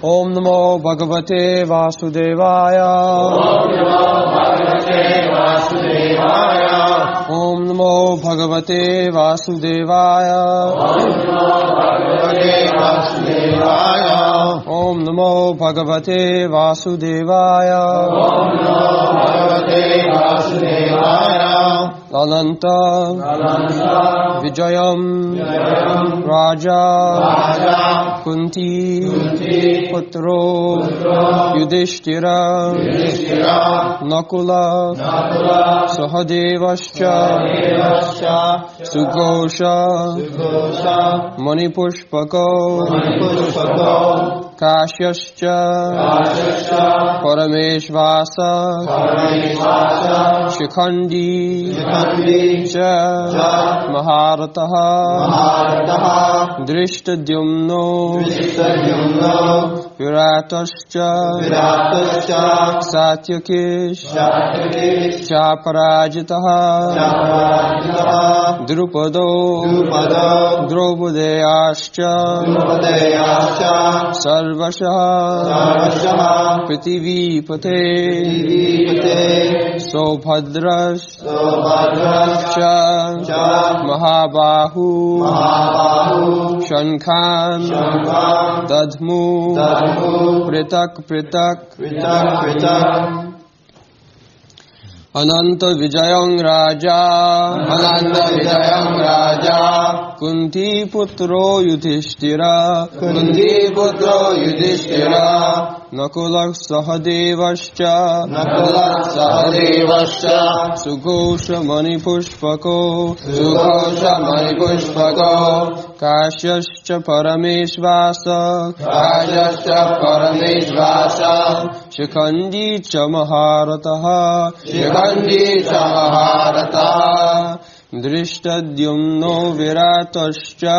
Om Namo Bhagavate Vasudevaya. Om Namo Bhagavate Vasudevaya. Om Namo Bhagavate Vasudevaya. Om Namo Bhagavate Vasudevaya. Om Namo Bhagavate Vasudevaya. Ananta Vijayam Raja Kunti Putro Yudhishthira Nakula Sahadevascha Sughosha Manipushpako Kashyascha Parameshvasa Shikhandi Cha Maharataha Drishtadyumno Viratascha Satyakish Chaparajitaha Drupado Draupadeyascha Sarvashaha Prithivipate Sobhadrash Cha Mahabahu Shankhan Dadmu Pritak Ananta Vijayang Raja Kunti Putro Yudhishthira Nakulak Sahadevascha Sughosha Manipushpako Kashyascha Parameshvasa Shikhandi Cha Maharataha Drishtadyumno Viratascha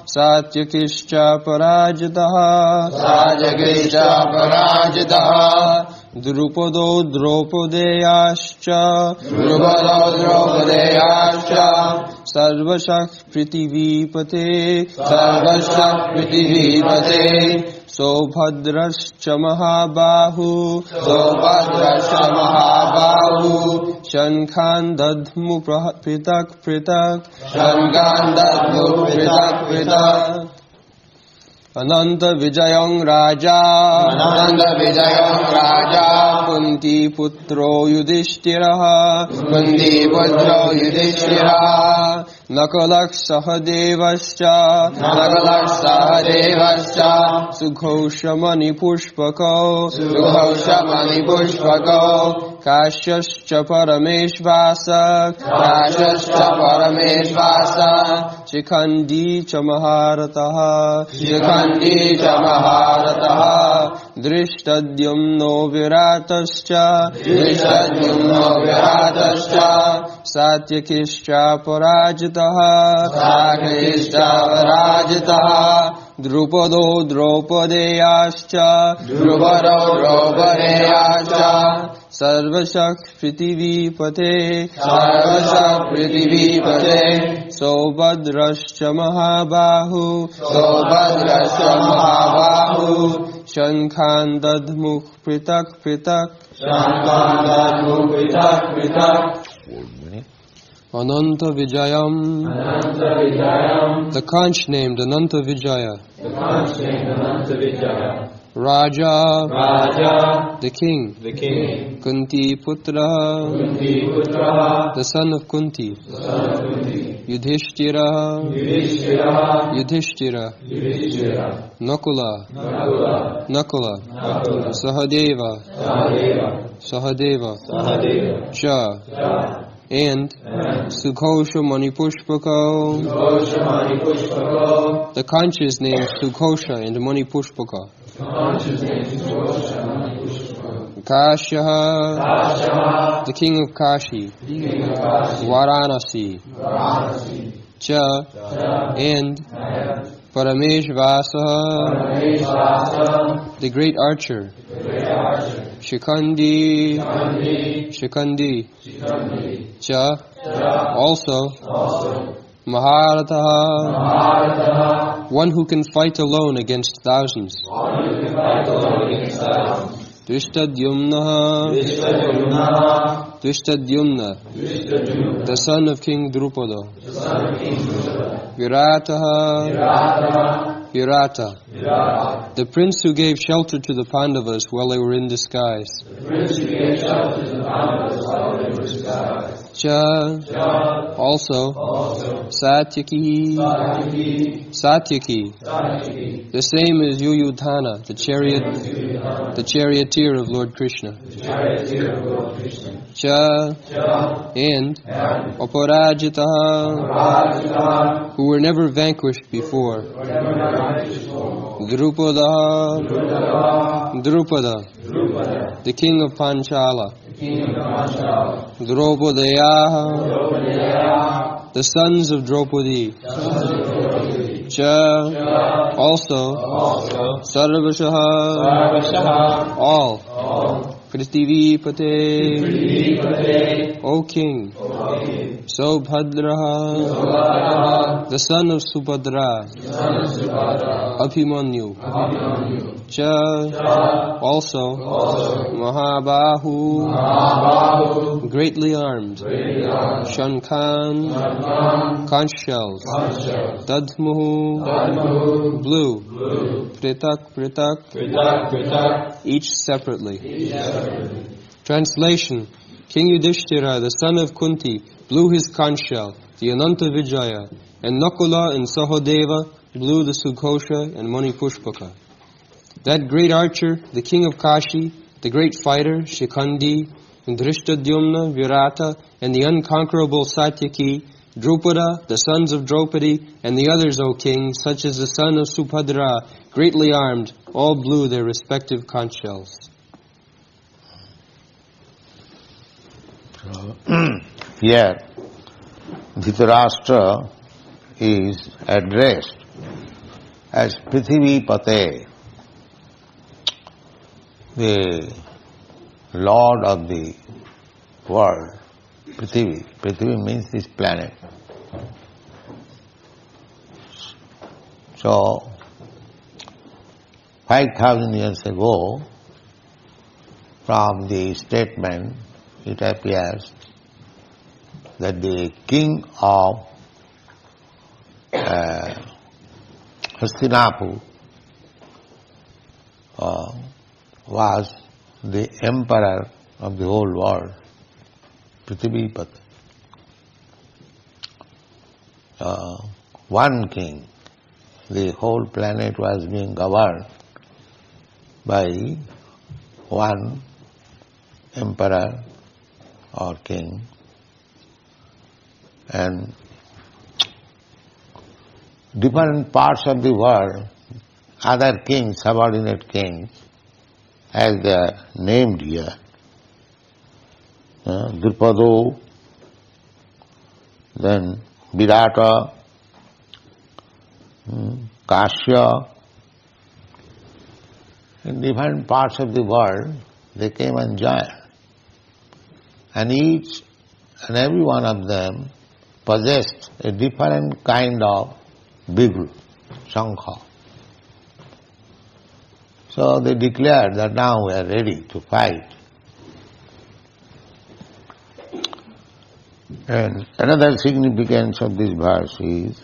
Satyakishcha Parajitaha Drupado Draupadeyascha Sarvashak Prithivipate Sobhadrascha Mahabahu Shankhan Dadmu Pritak Ananta Vijayang Raja Kunti Putro Yudhishthira Nakalak Sahadevascha Sughosha Manipushpako Kashyascha Parameshvasa Shikhandi Cha Maharataha Drishtadyumno Viratascha Satyakishcha Parajitaha Drupado Draupadeyascha Sarvashak Prithivipate Sobhadrascha Mahabahu Shankhan Dadmukh Pritak Ananta Vijayam, the conch named Ananta Vijaya. Raja, the king. Kunti Putra, the son of Kunti. Yudhishthira, Nakula, Sahadeva, Cha, and Sughosha Manipushpaka. The conch is named Sughosha and Manipushpaka. Kashyaha, the king of Kashi. Varanasi, Cha, and Parameshvasa, the great archer. Shikhandi, Cha, also Maharataha, one who can fight alone against thousands. Drishtadyumna, the son of King Drupada. Virata, the prince who gave shelter to the Pandavas while they were in disguise. Cha, also, Satyaki, the same as Yuyudhana, the charioteer of Lord Krishna. Cha, and Aparajita, who were never vanquished before. Drupada, the king of Panchala. Draupadaya, the sons of Draupadi. Cha, also, Sarvashaha, all. Prithivipate, O king. Sobhadraha, the son of Subhadra. Abhimanyu. Cha, also, Mahabahu, greatly armed. Shankhan, conch shells. Dadmuhu, blue. Pritak, each separately. Translation: King Yudhishthira, the son of Kunti, blew his conch shell, the Ananta Vijaya, and Nakula and Sahodeva blew the Sughosha and Mani Pushpaka. That great archer, the king of Kashi, the great fighter, Shikhandi, and Drishtadyumna, Virata, and the unconquerable Satyaki, Drupada, the sons of Draupadi, and the others, O king, such as the son of Subhadra, greatly armed, all blew their respective conch shells. Here, Dhritarashtra is addressed as Prithivipate, the Lord of the world. Prithvi. Prithvi means this planet. So, 5,000 years ago, from the statement, it appears that the king of Hastinapur was the emperor of the whole world, Prithivipati. One king, the whole planet was being governed by one emperor or king, and different parts of the world, other kings, subordinate kings, as they are named here, Drupado, then Virata, Kashya, in different parts of the world, they came and joined. And each and every one of them possessed a different kind of bigru, shankha. So they declared that now we are ready to fight. And another significance of this verse is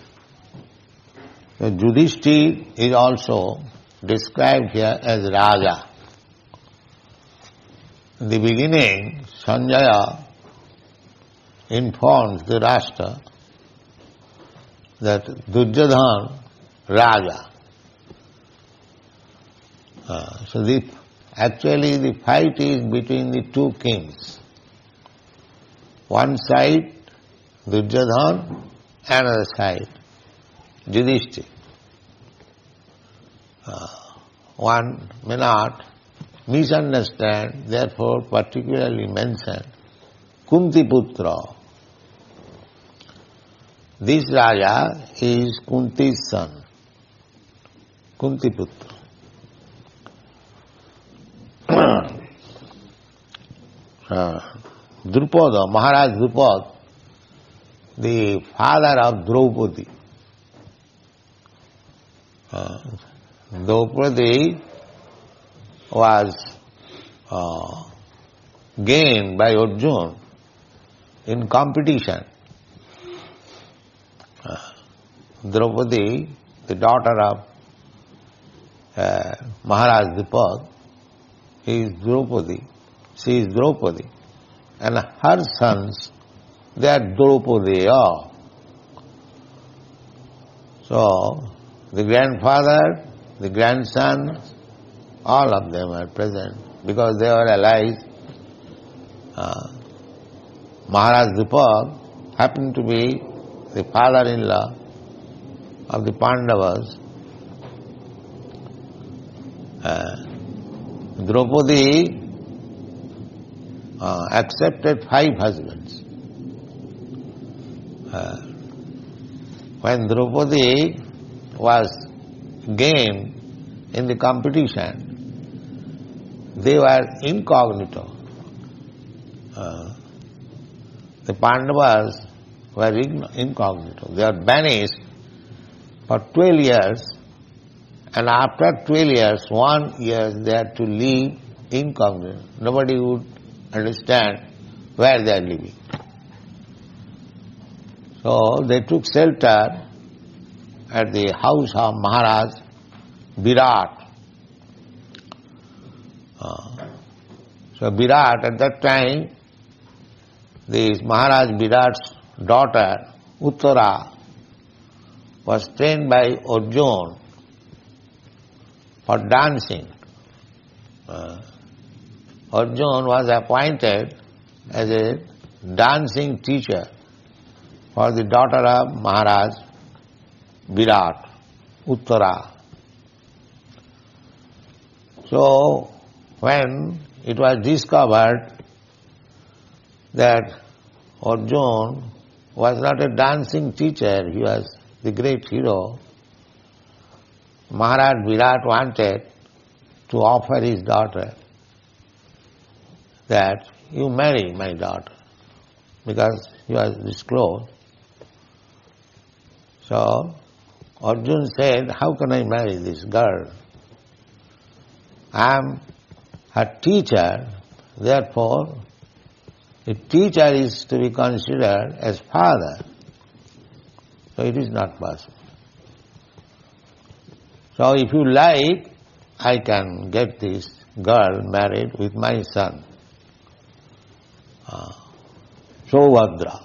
that Yudhishthira is also described here as Raja. In the beginning, Sanjaya informs the Rashtra that Duryodhana Raja. So actually the fight is between the two kings. One side Duryodhana, another side Yudhishthira. One may not misunderstand, therefore particularly mention Kunti Putra. This Raja is Kunti's son, Kunti Putra. Drupada, Maharaj Drupada, the father of Draupadi. Draupadi was gained by Arjuna in competition. Draupadi, the daughter of Maharaj Dipak, is Draupadi. She is Draupadi. And her sons, they are Draupadaya. So, the grandfather, the grandson, all of them are present because they were allies. Maharaj Dipak happened to be the father-in-law of the Pandavas. Draupadi accepted 5 husbands. When Draupadi was gained in the competition, they were incognito. The Pandavas were incognito. They were banished for 12 years, and after 12 years, 1 year they had to live incognito. Nobody would understand where they are living. So they took shelter at the house of Maharaj Virat. So Virat, at that time, this Maharaj Virat's daughter, Uttara, was trained by Arjuna for dancing. Arjuna was appointed as a dancing teacher for the daughter of Maharaj Virat, Uttara. So, when it was discovered that Arjuna was not a dancing teacher, he was the great hero, Maharaj Virat wanted to offer his daughter that you marry my daughter, because he was disclosed. So Arjuna said, how can I marry this girl? I am her teacher, therefore a teacher is to be considered as father. So it is not possible. So if you like, I can get this girl married with my son. Subhadra's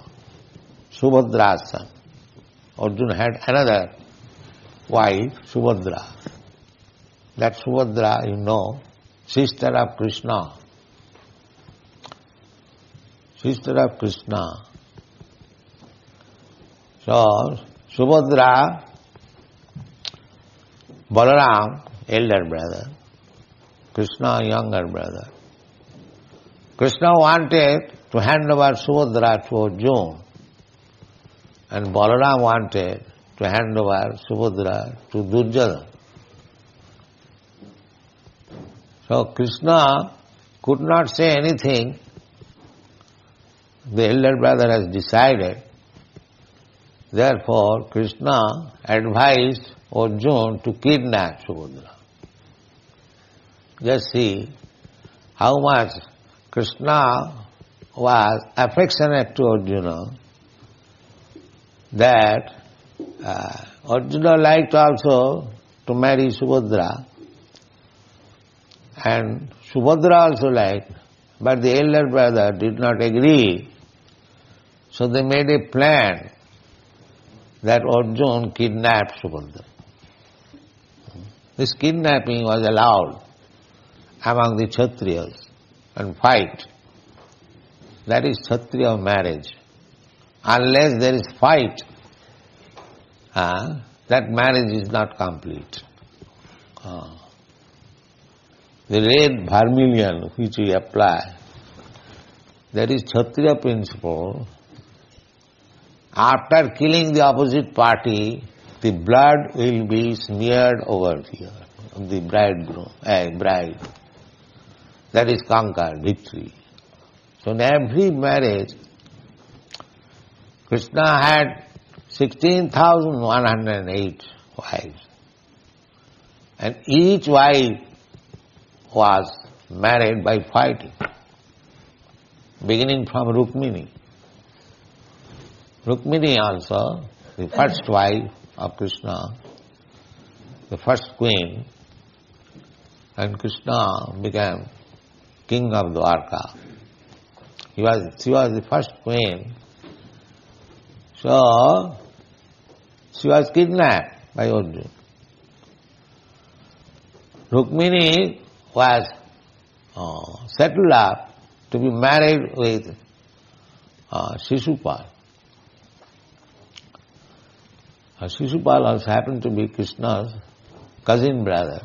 son. Arjuna had another wife, Subhadra. That Subhadra, you know, sister of Krishna. Sister of Krishna. So, Subhadra, Balaram, elder brother, Krishna, younger brother. Krishna wanted to hand over Subhadra to Arjuna, and Balaram wanted to hand over Subhadra to Durjadana. So Krishna could not say anything. The elder brother has decided. Therefore, Krishna advised Arjuna to kidnap Subhadra. Just see how much Krishna was affectionate to Arjuna, that Arjuna liked also to marry Subhadra, and Subhadra also liked, but the elder brother did not agree. So they made a plan that Arjuna kidnapped Subhadra. This kidnapping was allowed among the Kshatriyas and fight. That is Kshatriya marriage. Unless there is fight, that marriage is not complete. The red vermilion which we apply, that is Kshatriya principle. After killing the opposite party, the blood will be smeared over here of the bride. That is conquered, victory. So in every marriage, Krishna had 16,108 wives. And each wife was married by fighting, beginning from Rukmini. Rukmini also, the first wife of Krishna, the first queen, and Krishna became king of Dwarka. She was the first queen. So, she was kidnapped by Arjuna. Rukmini was settled up to be married with Shishupal. Shishupal also happened to be Krishna's cousin brother.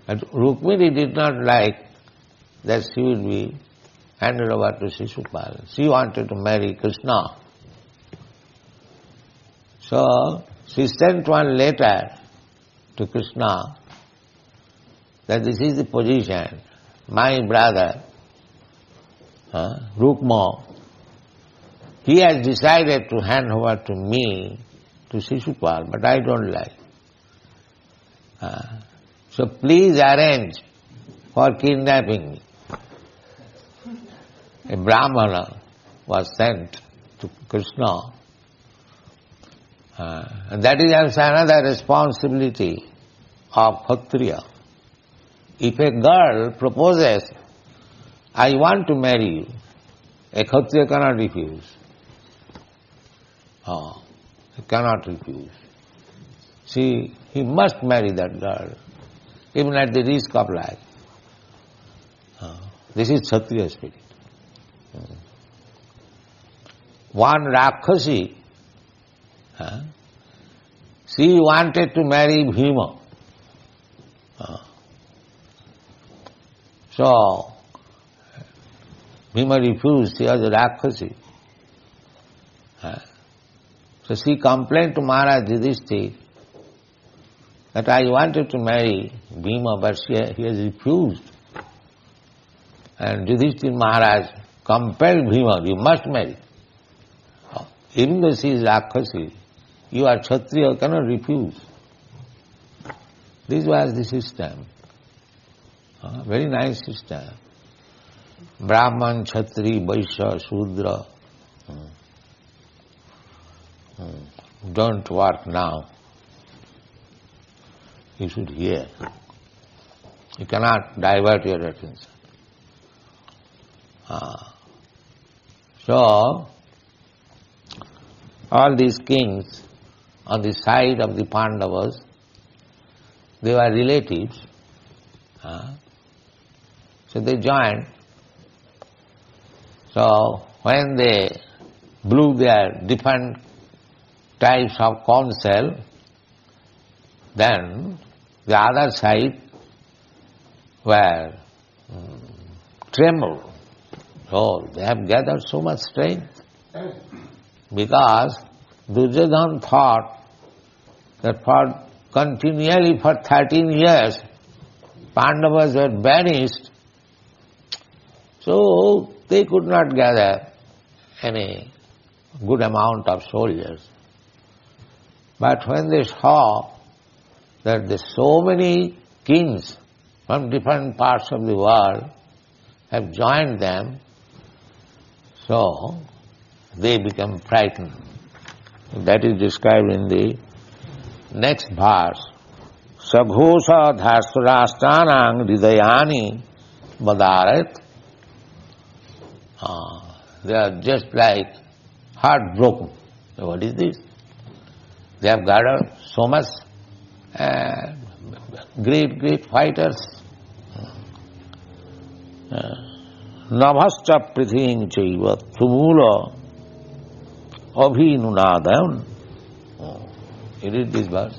And Rukmini did not like that she would be handed over to Shishupal. She wanted to marry Krishna. So she sent one letter to Krishna that this is the position. My brother, Rukma, he has decided to hand over to me, to Shishupal, but I don't like. So please arrange for kidnapping me. A Brahmana was sent to Krishna. And that is also another responsibility of Kshatriya. If a girl proposes, I want to marry you, a Kshatriya cannot refuse. He cannot refuse. He must marry that girl, even at the risk of life. This is Kshatriya spirit. One Rakshasi, she wanted to marry Bhima. So, Bhima refused, she was a Rakshasi. So she complained to Maharaj Yudhishthira that I wanted to marry Bhima, but he has refused. And Yudhishthira Maharaj compelled Bhima, you must marry. Even though she is Rakshasi, you are Kshatriya, cannot refuse. This was the system. Very nice system. Brahman, Kshatri, Vaishya, Shudra. Don't work now. You should hear. You cannot divert your attention. So, all these kings on the side of the Pandavas, they were relatives. So they joined. So when they blew their different types of counsel, then the other side were trembled. Oh, they have gathered so much strength. Because Duryodhana thought that continually for 13 years Pandavas were banished, so they could not gather any good amount of soldiers. But when they saw that there are so many kings from different parts of the world have joined them, so they become frightened. That is described in the next verse. Saghosha dhastarashtanang hridayani badarat. They are just like heartbroken. What is this? They have gathered so much great fighters. Navascha prithing chaiva thumula abhinunadam. You read this verse.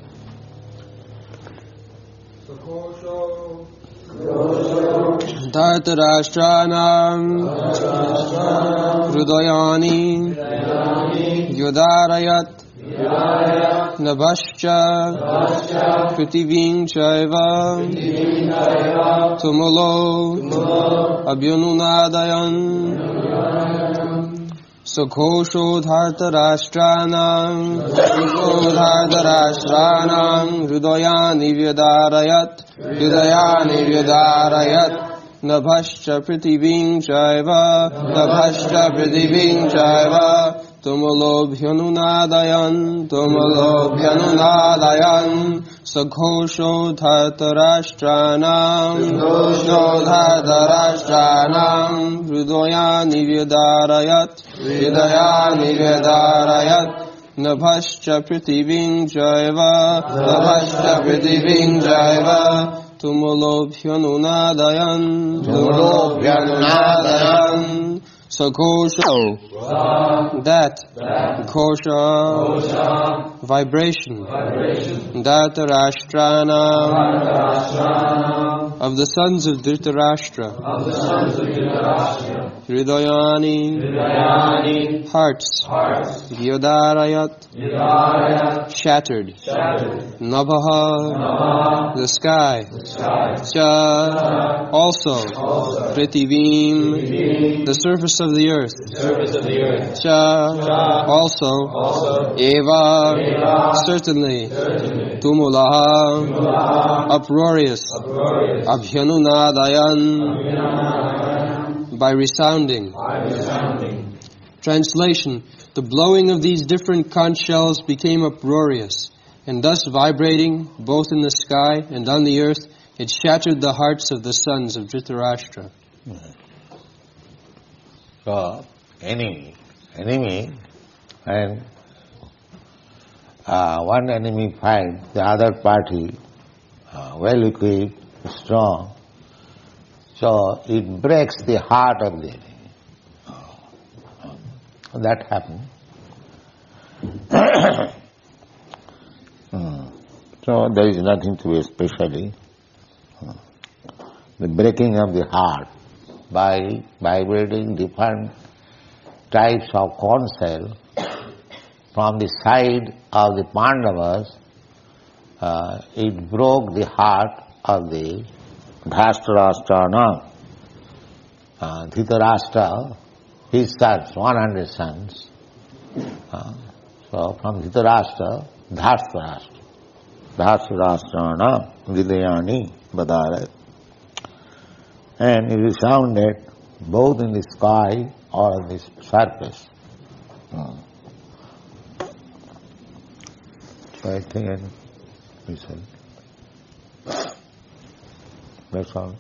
Dhartarashtanam Hrudayani Yodarayat Nabhascha Prithiving Chaiva Tumulo Abhyununadayan. Sukhoshodhartarashranam Hridayani Vyadarayat Nabhascha Prithivim Chaiva Tumulobhyanunadayan Sukhoshodhartarashranam Hridayani Vyadarayat Nabhascha Prithivim Chaiva Tumulobhyanunadayan Sakosha, that, kosha, vibration, Dhatarashtrana, of the sons of Dhritarashtra, Hridayani, hearts, Vyadarayat, shattered, Nabha, the sky, Cha, also, Prithivim, the surface of the earth, Cha, also, Eva, certainly, Tumulaha, uproarious, Abhyanunadayan, by resounding. Translation: the blowing of these different conch shells became uproarious, and thus vibrating both in the sky and on the earth, it shattered the hearts of the sons of Dhritarashtra. So, enemy, and one enemy finds the other party well equipped, strong, so it breaks the heart of the enemy. That happened. So there is nothing to be especially. The breaking of the heart by vibrating different types of corn shell from the side of the Pandavas, it broke the heart of the Dhritarashtra. Dhritarashtra, his sons, 100 sons. So from Dhritarashtra, Dhritarashtra, Hridayani Vyadarayat. And it is sounded both in the sky or on the surface. So I think I listen. That's all.